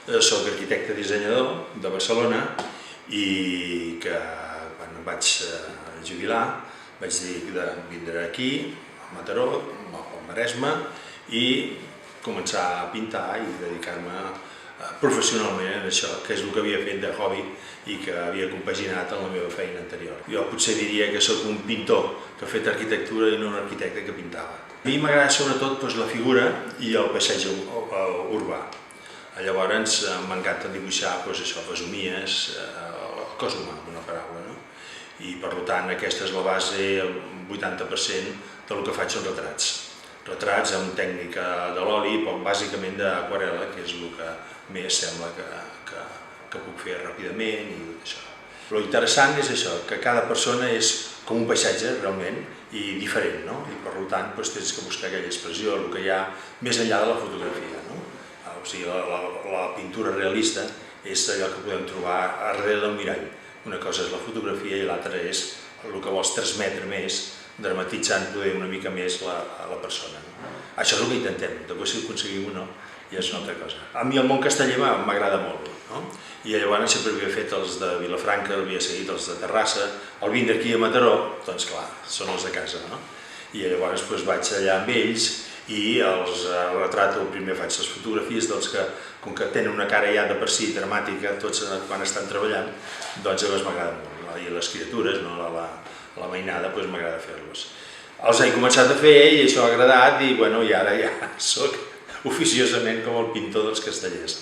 Soc arquitecte dissenyador de Barcelona i que quan em vaig jubilar vaig dir de vindre aquí, a Mataró, al Maresme, i començar a pintar i dedicar-me professionalment a això, que és el que havia fet de hobby i que havia compaginat amb la meva feina anterior. Jo potser diria que sóc un pintor que ha fet arquitectura i no un arquitecte que pintava. A mi m'agrada sobretot la figura i el paisatge urbà. Llavors m'encanta dibuixar fesomies, el cos humà, una paraula. I per tant aquesta és la base, el 80% del que faig són retrats. Retrats amb tècnica de l'oli, però bàsicament d'aquarel·la, que és el que més sembla que puc fer ràpidament i tot això. Lo interessant és això, que cada persona és com un paisatge realment i diferent, i per tant tens que buscar aquella expressió, el que hi ha més enllà de la fotografia. O sigui, la pintura realista és allò que podem trobar darrere del mirall. Una cosa és la fotografia i l'altra és el que vols transmetre més, dramatitzant poder una mica més la persona. Això és el que intentem, després si ho aconseguim o no, ja és una altra cosa. A mi el món casteller m'agrada molt, i llavors sempre havia fet els de Vilafranca, havia seguit els de Terrassa, al vindre aquí a Mataró, doncs clar, són els de casa, i llavors vaig allà amb ells i els retrato, primer faig les fotografies dels que, com que tenen una cara ja de per si dramàtica, tots quan estan treballant, doncs llavors m'agrada molt, i les criatures, la mainada, m'agrada fer-los. Els he començat a fer i això ha agradat i ara ja soc oficiosament com el pintor dels castellers.